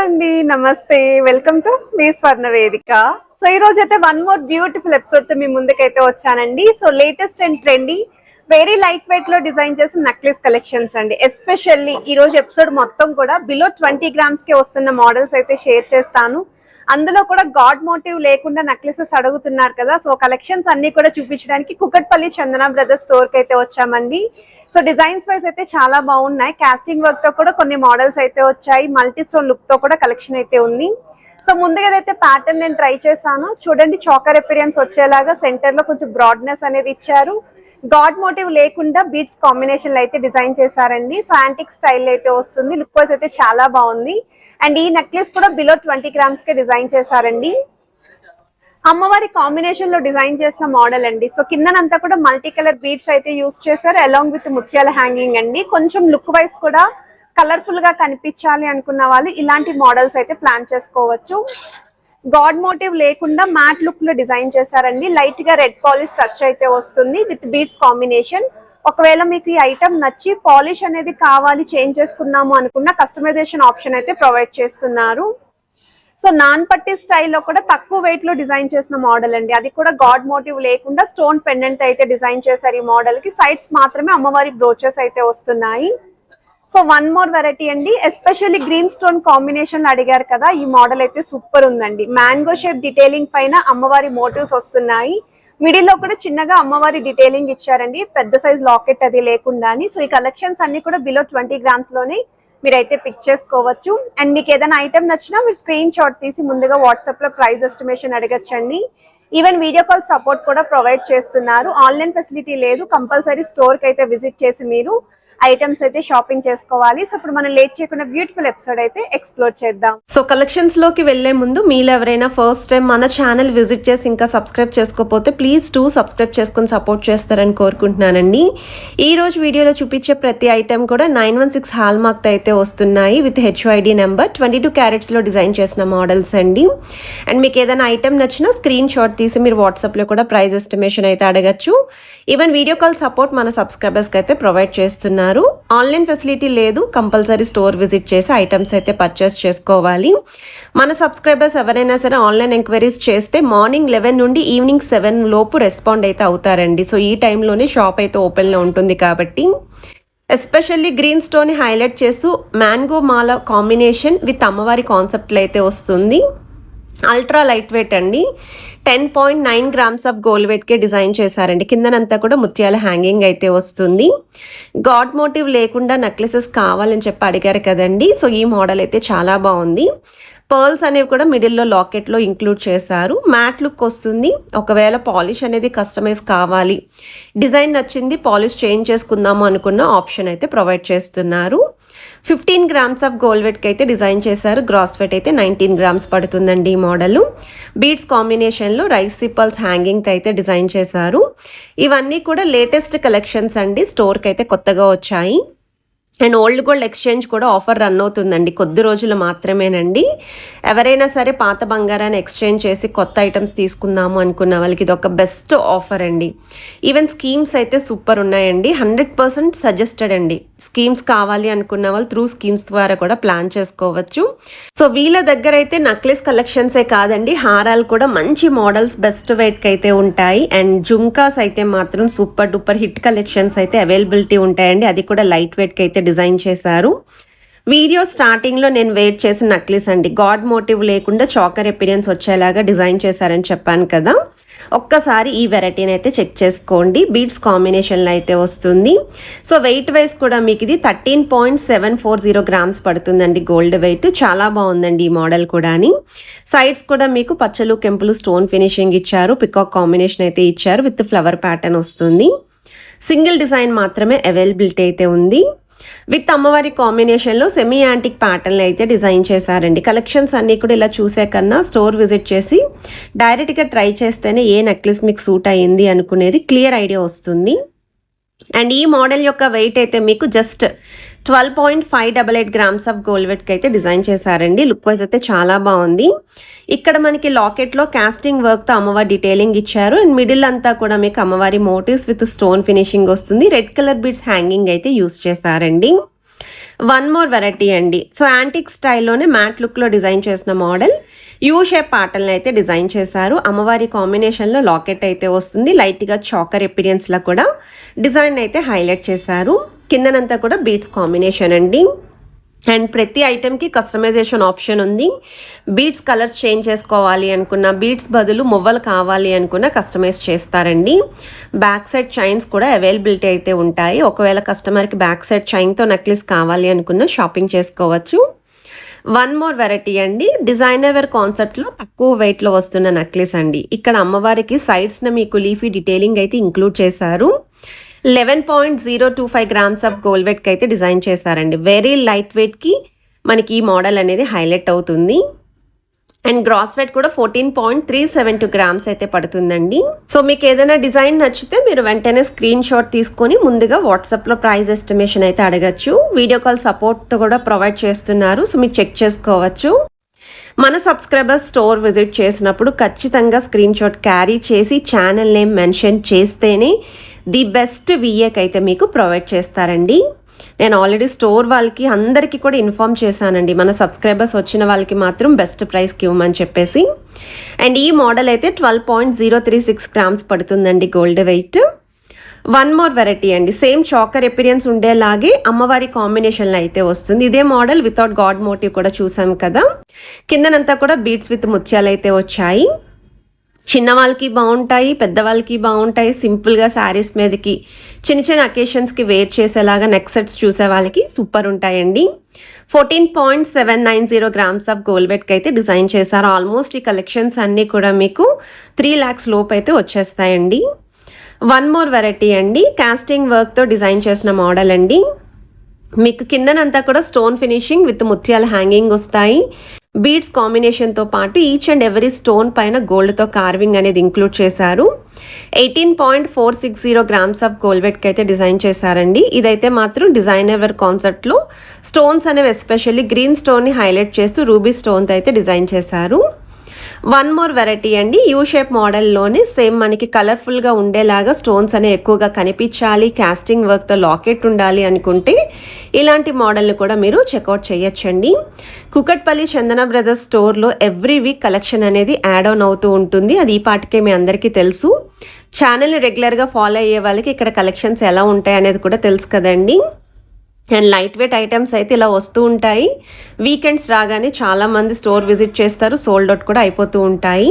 అండి నమస్తే welcome to me స్వర్ణ వేదిక. సో ఈ రోజు అయితే వన్ మోర్ బ్యూటిఫుల్ ఎపిసోడ్ తో మీ ముందుకైతే వచ్చానండి. So latest and trendy very light weight లో డిజైన్ చేసిన నెక్లెస్ కలెక్షన్స్ అండి. ఎస్పెషల్లీ ఈ రోజు ఎపిసోడ్ మొత్తం కూడా బిలో 20 గ్రామ్స్ కి వస్తున్న మోడల్స్ అయితే షేర్ చేస్తాను. అందులో కూడా గాడ్ మోటివ్ లేకుండా నెక్లెసెస్ అడుగుతున్నారు కదా, సో కలెక్షన్స్ అన్ని కూడా చూపించడానికి కుకట్పల్లి చందన బ్రదర్స్ స్టోర్ కి అయితే వచ్చామండి. సో డిజైన్స్ వైజ్ అయితే చాలా బాగున్నాయి. కాస్టింగ్ వర్క్ తో కూడా కొన్ని మోడల్స్ అయితే వచ్చాయి. మల్టీ స్టోన్ లుక్ తో కూడా కలెక్షన్ అయితే ఉంది. సో ముందుగా అయితే ప్యాటర్న్ నేను ట్రై చేస్తాను. చూడండి, చాకర్ అపిరియన్స్ వచ్చేలాగా సెంటర్ లో కొంచెం బ్రాడ్నెస్ అనేది ఇచ్చారు. గాడ్ మోటివ్ లేకుండా బీట్స్ కాంబినేషన్ అయితే డిజైన్ చేశారండి. సో యాంటిక్ స్టైల్ అయితే వస్తుంది. లుక్ వైజ్ అయితే చాలా బాగుంది. అండ్ ఈ నెక్లెస్ కూడా బిలో 20 గ్రామ్స్ కే డిజైన్ చేశారండి. అమ్మవారి కాంబినేషన్ లో డిజైన్ చేసిన మోడల్ అండి. సో కిందనంతా కూడా మల్టీ కలర్ బీడ్స్ అయితే యూస్ చేశారు అలాంగ్ విత్ ముత్యాల హ్యాంగింగ్ అండి. కొంచెం లుక్ వైజ్ కూడా కలర్ఫుల్ గా కనిపించాలి అనుకున్న వాళ్ళు ఇలాంటి మోడల్స్ అయితే ప్లాన్ చేసుకోవచ్చు. గాడ్ మోటివ్ లేకుండా మ్యాట్ లుక్ లో డిజైన్ చేశారండి. లైట్ గా రెడ్ పాలిష్ టచ్ అయితే వస్తుంది విత్ బీడ్స్ కాంబినేషన్. ఒకవేళ మీకు ఈ ఐటమ్ నచ్చి పాలిష్ అనేది కావాలి, చేంజ్ చేసుకున్నాము అనుకున్న కస్టమైజేషన్ ఆప్షన్ అయితే ప్రొవైడ్ చేస్తున్నారు. సో నాన్ పట్టి స్టైల్లో కూడా తక్కువ వెయిట్ లో డిజైన్ చేసిన మోడల్ అండి. అది కూడా గాడ్ మోటివ్ లేకుండా స్టోన్ పెండెంట్ అయితే డిజైన్ చేశారు. ఈ మోడల్ కి సైడ్స్ మాత్రమే అమ్మవారి బ్రోచెస్ అయితే వస్తున్నాయి. సో వన్ మోర్ వెరైటీ అండి. ఎస్పెషల్లీ గ్రీన్ స్టోన్ కాంబినేషన్ అడిగారు కదా, ఈ మోడల్ అయితే సూపర్ ఉందండి. మ్యాంగో షేప్ డీటెయిలింగ్ పైన అమ్మవారి మోటివ్స్ వస్తున్నాయి. మిడిల్ లో కూడా చిన్నగా అమ్మవారి డీటెయిలింగ్ ఇచ్చారండి, పెద్ద సైజ్ లాకెట్ అది లేకుండా. సో ఈ కలెక్షన్స్ అన్ని కూడా బిలో 20 గ్రామ్స్ లోనే మీరైతే పిక్ చేసుకోవచ్చు. అండ్ మీకు ఏదైనా ఐటమ్ నచ్చినా మీరు స్క్రీన్ షాట్ తీసి ముందుగా వాట్సాప్ లో ప్రైస్ ఎస్టిమేషన్ అడగచ్చండి. ఈవెన్ వీడియో కాల్ సపోర్ట్ కూడా ప్రొవైడ్ చేస్తున్నారు. ఆన్లైన్ ఫెసిలిటీ లేదు, కంపల్సరీ స్టోర్ కి అయితే విజిట్ చేసి మీరు ఐటమ్స్ అయితే షాపింగ్ చేసుకోవాలి. సో ఇప్పుడు మనం లేట్ చేయకుండా బ్యూటిఫుల్ ఎపిసోడ్ అయితే ఎక్స్ప్లోర్ చేద్దాం. సో కలెక్షన్స్ లోకి వెళ్లే ముందు మీలో ఎవరైనా ఫస్ట్ టైం మన ఛానల్ విజిట్ చేసి ఇంకా సబ్స్క్రైబ్ చేసుకోకపోతే ప్లీజ్ సబ్స్క్రైబ్ చేసుకుని సపోర్ట్ చేస్తారని కోరుకుంటున్నానండి. ఈ రోజు వీడియోలో చూపించే ప్రతి ఐటమ్ కూడా 916 హాల్ మార్క్ అయితే వస్తున్నాయి విత్ హెచ్ఐడి నెంబర్. 22 క్యారెట్స్ లో డిజైన్ చేసిన మోడల్స్ అండి. అండ్ మీకు ఏదైనా ఐటమ్ నచ్చినా స్క్రీన్ షాట్ తీసి మీరు వాట్సాప్ లో కూడా ప్రైస్ ఎస్టిమేషన్ అయితే అడగచ్చు. ఈవెన్ వీడియో కాల్ సపోర్ట్ మన సబ్స్క్రైబర్స్ కి అయితే ప్రొవైడ్ చేస్తున్నారు. ఆన్లైన్ ఫెసిలిటీ లేదు, కంపల్సరీ స్టోర్ విజిట్ చేసి ఐటమ్స్ అయితే పర్చేస్ చేసుకోవాలి. మన సబ్స్క్రైబర్స్ ఎవరైనా సరే ఆన్లైన్ ఎంక్వైరీస్ చేస్తే మార్నింగ్ 11 నుండి ఈవినింగ్ 7 లోపు రెస్పాండ్ అయితే అవుతారండి. సో ఈ టైంలోనే షాప్ అయితే ఓపెన్లో ఉంటుంది కాబట్టి ఎస్పెషల్లీ గ్రీన్ స్టోన్ హైలైట్ చేస్తూ మ్యాంగో మాల కాంబినేషన్ విత్ అమ్మవారి కాన్సెప్ట్లో అయితే వస్తుంది. అల్ట్రా లైట్ వెయిట్ అండి. 10.9 grams of gold weight K design చేశారండి. కిందనంతా కూడా ముత్యాల హ్యాంగింగ్ అయితే వస్తుంది. గాడ్ మోటివ్ లేకుండా నెక్లెసెస్ కావాలని చెప్పి అడిగారు కదండి. సో ఈ మోడల్ అయితే చాలా బాగుంది. పర్ల్స్ అనేవి కూడా మిడిల్లో లాకెట్లో ఇంక్లూడ్ చేశారు. మ్యాట్ లుక్ వస్తుంది. ఒకవేళ పాలిష్ అనేది కస్టమైజ్ కావాలి, డిజైన్ నచ్చింది పాలిష్ చేంజ్ చేసుకుందాము అనుకున్న ఆప్షన్ అయితే ప్రొవైడ్ చేస్తున్నారు. 15 గ్రామ్స్ ఆఫ్ గోల్డ్ వెయిట్కి అయితే డిజైన్ చేశారు. గ్రాస్ వెయిట్ అయితే 19 గ్రామ్స్ పడుతుందండి ఈ మోడల్. బీడ్స్ కాంబినేషన్లో రైస్ సిపల్స్ హ్యాంగింగ్ అయితే డిజైన్ చేశారు. ఇవన్నీ కూడా లేటెస్ట్ కలెక్షన్స్ అండి, స్టోర్కి అయితే కొత్తగా వచ్చాయి. అండ్ ఓల్డ్ గోల్డ్ ఎక్స్చేంజ్ కూడా ఆఫర్ రన్ అవుతుందండి, కొద్ది రోజులు మాత్రమేనండి. ఎవరైనా సరే పాత బంగారాన్ని ఎక్స్చేంజ్ చేసి కొత్త ఐటమ్స్ తీసుకుందాము అనుకున్న వాళ్ళకి ఇది ఒక బెస్ట్ ఆఫర్ అండి. ఈవెన్ స్కీమ్స్ అయితే సూపర్ ఉన్నాయండి. 100% సజెస్టెడ్ అండి. స్కీమ్స్ కావాలి అనుకున్న వాళ్ళు త్రూ స్కీమ్స్ ద్వారా కూడా ప్లాన్ చేసుకోవచ్చు. సో వీళ్ళ దగ్గర అయితే నెక్లెస్ కలెక్షన్సే కాదండి, హారాలు కూడా మంచి మోడల్స్ బెస్ట్ వెయిట్కి అయితే ఉంటాయి. అండ్ జుమ్కాస్ అయితే మాత్రం సూపర్ డూపర్ హిట్ కలెక్షన్స్ అయితే అవైలబిలిటీ ఉంటాయండి. అది కూడా లైట్ వెయిట్కి అయితే డిజైన్ చేశారు. వీడియో స్టార్టింగ్లో నేను వెయిట్ చేసిన నెక్లెస్ అండి. గాడ్ మోటివ్ లేకుండా చాకర్ అపిరియన్స్ వచ్చేలాగా డిజైన్ చేశారని చెప్పాను కదా, ఒక్కసారి ఈ వెరైటీని అయితే చెక్ చేసుకోండి. బీడ్స్ కాంబినేషన్లో అయితే వస్తుంది. సో వెయిట్ వైజ్ కూడా మీకు ఇది 13.740 గ్రామ్స్ పడుతుందండి గోల్డ్ వెయిట్. చాలా బాగుందండి ఈ మోడల్ కూడా. సైడ్స్ కూడా మీకు పచ్చలు కెంపులు స్టోన్ ఫినిషింగ్ ఇచ్చారు. పికాక్ కాంబినేషన్ అయితే ఇచ్చారు విత్ ఫ్లవర్ ప్యాటర్న్ వస్తుంది. సింగిల్ డిజైన్ మాత్రమే అవైలబిలిటీ అయితే ఉంది. విత్ అమ్మవారి కాంబినేషన్లో సెమీ యాంటిక్ ప్యాటర్న్లు అయితే డిజైన్ చేశారండి. కలెక్షన్స్ అన్నీ కూడా ఇలా చూసే కన్నా స్టోర్ విజిట్ చేసి డైరెక్ట్గా ట్రై చేస్తేనే ఏ నెక్లెస్ మీకు సూట్ అయ్యింది అనుకునేది క్లియర్ ఐడియా వస్తుంది. అండ్ ఈ మోడల్ యొక్క వెయిట్ అయితే మీకు జస్ట్ 12.588 గ్రామ్స్ ఆఫ్ గోల్డ్ వెయిట్కి అయితే డిజైన్ చేశారండి. లుక్ వైజ్ అయితే చాలా బాగుంది. ఇక్కడ మనకి లాకెట్లో కాస్టింగ్ వర్క్తో అమ్మవారి డీటెయిలింగ్ ఇచ్చారు. అండ్ మిడిల్ అంతా కూడా మీకు అమ్మవారి మోటివ్స్ విత్ స్టోన్ ఫినిషింగ్ వస్తుంది. రెడ్ కలర్ బీడ్స్ హ్యాంగింగ్ అయితే యూస్ చేశారండి. వన్ మోర్ వెరైటీ అండి. సో యాంటిక్ స్టైల్లోనే మ్యాట్ లుక్లో డిజైన్ చేసిన మోడల్ యూ షేప్ ప్యాటర్న్ అయితే డిజైన్ చేశారు. అమ్మవారి కాంబినేషన్లో లాకెట్ అయితే వస్తుంది. లైట్గా చాకర్ ఎపీరియన్స్లో కూడా డిజైన్ అయితే హైలైట్ చేశారు. కిందనంతా కూడా బీడ్స్ కాంబినేషన్ అండి. అండ్ ప్రతి ఐటెంకి కస్టమైజేషన్ ఆప్షన్ ఉంది. బీడ్స్ కలర్స్ చేంజ్ చేసుకోవాలి అనుకున్న, బీడ్స్ బదులు మువ్వలు కావాలి అనుకున్న కస్టమైజ్ చేస్తారండి. బ్యాక్ సైడ్ చైన్స్ కూడా అవైలబిలిటీ అయితే ఉంటాయి. ఒకవేళ కస్టమర్కి బ్యాక్ సైడ్ చైన్తో నెక్లెస్ కావాలి అనుకున్న షాపింగ్ చేసుకోవచ్చు. వన్ మోర్ వెరైటీ అండి. డిజైనర్ వేర్ కాన్సెప్ట్లో తక్కువ వెయిట్లో వస్తున్న నెక్లెస్ అండి. ఇక్కడ అమ్మవారికి సైడ్స్న మీకు లీఫీ డీటెయిలింగ్ అయితే ఇంక్లూడ్ చేశారు. 11.025 గ్రామ్స్ ఆఫ్ గోల్డ్ వెయిట్కి అయితే డిజైన్ చేశారండి. వెరీ లైట్ వెయిట్కి మనకి ఈ మోడల్ అనేది హైలైట్ అవుతుంది. అండ్ గ్రాస్ వెయిట్ కూడా 14.372 గ్రామ్స్ అయితే పడుతుందండి. సో మీకు ఏదైనా డిజైన్ నచ్చితే మీరు వెంటనే స్క్రీన్ షాట్ తీసుకొని ముందుగా వాట్సాప్లో ప్రైస్ ఎస్టిమేషన్ అయితే అడగచ్చు. వీడియో కాల్ సపోర్ట్తో కూడా ప్రొవైడ్ చేస్తున్నారు. సో మీరు చెక్ చేసుకోవచ్చు. మన సబ్స్క్రైబర్స్ స్టోర్ విజిట్ చేసినప్పుడు ఖచ్చితంగా స్క్రీన్ షాట్ క్యారీ చేసి ఛానల్ నేమ్ మెన్షన్ చేస్తేనే ది బెస్ట్ విఏకి అయితే మీకు ప్రొవైడ్ చేస్తారండి. నేను ఆల్రెడీ స్టోర్ వాళ్ళకి అందరికీ కూడా ఇన్ఫామ్ చేశానండి. మన సబ్స్క్రైబర్స్ వచ్చిన వాళ్ళకి మాత్రం బెస్ట్ ప్రైస్కి ఇవ్వమని చెప్పేసి. అండ్ ఈ మోడల్ అయితే 12.036 గ్రామ్స్ పడుతుందండి gold weight. One more variety అండి. సేమ్ చాకర్ ఎపీరియన్స్ ఉండేలాగే అమ్మవారి కాంబినేషన్లో అయితే వస్తుంది. ఇదే మోడల్ వితౌట్ గాడ్ మోటివ్ కూడా చూసాం కదా. కిందనంతా కూడా బీడ్స్ విత్ ముత్యాలు అయితే వచ్చాయి. చిన్న వాళ్ళకి బాగుంటాయి, పెద్దవాళ్ళకి బాగుంటాయి. సింపుల్గా శారీస్ మీదకి చిన్న చిన్న అకేషన్స్కి వేర్ చేసేలాగా నెక్ సెట్స్ చూసే వాళ్ళకి సూపర్ ఉంటాయండి. 14.790 గ్రామ్స్ ఆఫ్ గోల్డ్ వెయిట్కి అయితే డిజైన్ చేశారు. ఆల్మోస్ట్ ఈ కలెక్షన్స్ అన్నీ కూడా మీకు 3 lakhs లోపు అయితే వచ్చేస్తాయండి. వన్ మోర్ వెరైటీ అండి. కాస్టింగ్ వర్క్తో డిజైన్ చేసిన మోడల్ అండి. మీకు కిందనంతా కూడా స్టోన్ ఫినిషింగ్ విత్ ముత్యాల హ్యాంగింగ్ వస్తాయి. బీడ్స్ కాంబినేషన్తో పాటు ఈచ్ అండ్ ఎవరీ స్టోన్ పైన గోల్డ్తో కార్వింగ్ అనేది ఇంక్లూడ్ చేశారు. 18.460 గ్రామ్స్ ఆఫ్ గోల్డ్ వెయిట్కి అయితే డిజైన్ చేశారండి. ఇదైతే మాత్రం డిజైనర్ వేర్ కాన్సెప్ట్లో స్టోన్స్ అనేవి ఎస్పెషల్లీ గ్రీన్ స్టోన్ని హైలైట్ చేస్తూ రూబీ స్టోన్తో అయితే డిజైన్ చేశారు. వన్ మోర్ వెరైటీ అండి. యూ షేప్ మోడల్లోనే సేమ్ మనకి కలర్ఫుల్గా ఉండేలాగా స్టోన్స్ అనేవి ఎక్కువగా కనిపించాలి, కాస్టింగ్ వర్క్తో లాకెట్ ఉండాలి అనుకుంటే ఇలాంటి మోడల్ని కూడా మీరు చెక్అవుట్ చేయొచ్చండి. కుకట్పల్లి చందన బ్రదర్స్ స్టోర్లో ఎవ్రీ వీక్ కలెక్షన్ అనేది యాడ్ ఆన్ అవుతూ ఉంటుంది. అది ఈ పాటికే మీ అందరికీ తెలుసు. ఛానల్ని రెగ్యులర్గా ఫాలో అయ్యే వాళ్ళకి ఇక్కడ కలెక్షన్స్ ఎలా ఉంటాయి అనేది కూడా తెలుసు కదండి. అండ్ లైట్ వెయిట్ ఐటమ్స్ అయితే ఇలా వస్తూ ఉంటాయి. వీకెండ్స్ రాగానే చాలామంది స్టోర్ విజిట్ చేస్తారు, సోల్డ్ అవుట్ కూడా అయిపోతూ ఉంటాయి.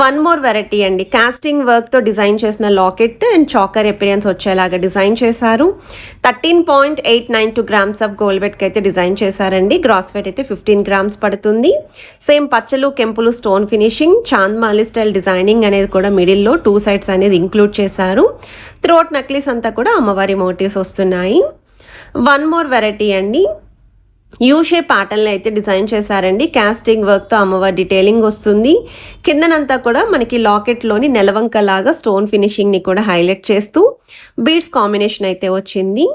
వన్ మోర్ వెరైటీ అండి. కాస్టింగ్ వర్క్తో డిజైన్ చేసిన లాకెట్ అండ్ చాకర్ ఎపీరియన్స్ వచ్చేలాగా డిజైన్ చేశారు. 13.892 గ్రామ్స్ ఆఫ్ గోల్డ్ వెయిట్కి అయితే డిజైన్ చేశారండి. గ్రాస్ వెయిట్ అయితే 15 గ్రామ్స్ పడుతుంది. సేమ్ పచ్చలు కెంపులు స్టోన్ ఫినిషింగ్, చాంద్మాలి స్టైల్ డిజైనింగ్ అనేది కూడా మిడిల్లో 2 sides అనేది ఇంక్లూడ్ చేశారు. త్రోట్ నెక్లెస్ అంతా కూడా అమ్మవారి మోటివ్స్ వస్తున్నాయి. వన్ మోర్ వెరైటీ అండి. యూ షేప్ ప్యాటర్న్లో అయితే డిజైన్ చేశారండి. కాస్టింగ్ వర్క్తో అమ్మవారి డీటెయిలింగ్ వస్తుంది. కిందనంతా కూడా మనకి లాకెట్లోని నెలవంకలాగా స్టోన్ ఫినిషింగ్ని కూడా హైలైట్ చేస్తూ బీడ్స్ కాంబినేషన్ అయితే వచ్చింది.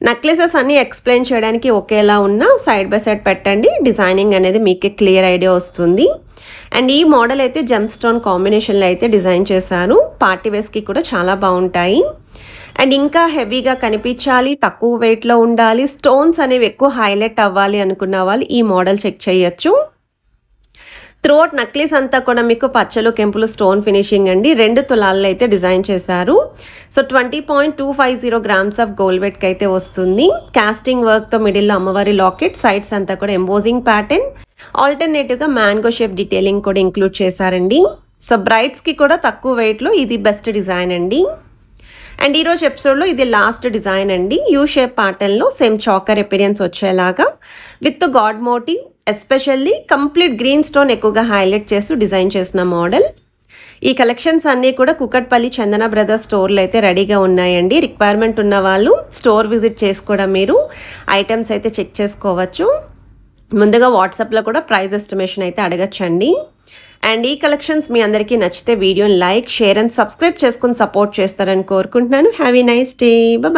నెక్లెసెస్ అన్నీ ఎక్స్ప్లెయిన్ చేయడానికి ఒకేలా ఉన్న సైడ్ బై సైడ్ పెట్టండి. డిజైనింగ్ అనేది మీకు క్లియర్ ఐడియా వస్తుంది. అండ్ ఈ మోడల్ అయితే జెమ్ స్టోన్ కాంబినేషన్లో అయితే డిజైన్ చేశారు. పార్టీ వేర్స్కి కూడా చాలా బాగుంటాయి. అండ్ ఇంకా హెవీగా కనిపించాలి, తక్కువ వెయిట్లో ఉండాలి, స్టోన్స్ అనేవి ఎక్కువ హైలైట్ అవ్వాలి అనుకున్న వాళ్ళు ఈ మోడల్ చెక్ చేయొచ్చు. త్రోట్ నెక్లెస్ అంతా కూడా మీకు పచ్చలు కెంపులు స్టోన్ ఫినిషింగ్ అండి. 2 తులాల్లో అయితే డిజైన్ చేశారు. సో 20.250 గ్రామ్స్ ఆఫ్ గోల్డ్ వెయిట్కి అయితే వస్తుంది. కాస్టింగ్ వర్క్తో మిడిల్లో అమ్మవారి లాకెట్, సైడ్స్ అంతా కూడా ఎంబోజింగ్ ప్యాటర్న్, ఆల్టర్నేటివ్గా మ్యాంగో షేప్ డీటెయిలింగ్ కూడా ఇంక్లూడ్ చేశారండి. సో బ్రైడ్స్కి కూడా తక్కువ వెయిట్లో ఇది బెస్ట్ డిజైన్ అండి. అండ్ ఈరోజు ఎపిసోడ్లో ఇది లాస్ట్ డిజైన్ అండి. యూ షేప్ ప్యాటర్న్లో సేమ్ చాకర్ ఎపీరియన్స్ వచ్చేలాగా with god motif, especially complete green stone ఎక్కువగా హైలైట్ చేస్తూ డిజైన్ చేసిన మోడల్. ఈ కలెక్షన్స్ అన్నీ కూడా కుకట్పల్లి చందన బ్రదర్స్ స్టోర్లో అయితే రెడీగా ఉన్నాయండి. రిక్వైర్మెంట్ ఉన్న వాళ్ళు స్టోర్ విజిట్ చేసి కూడా మీరు ఐటమ్స్ అయితే చెక్ చేసుకోవచ్చు. ముందుగా వాట్సాప్లో కూడా ప్రైస్ ఎస్టిమేషన్ అయితే అడగచ్చండి. అండ్ ఈ కలెక్షన్స్ మీ అందరికీ నచ్చితే వీడియోని లైక్, షేర్ అండ్ సబ్స్క్రైబ్ చేసుకుని సపోర్ట్ చేస్తారని కోరుకుంటున్నాను. Have a nice day. Bye.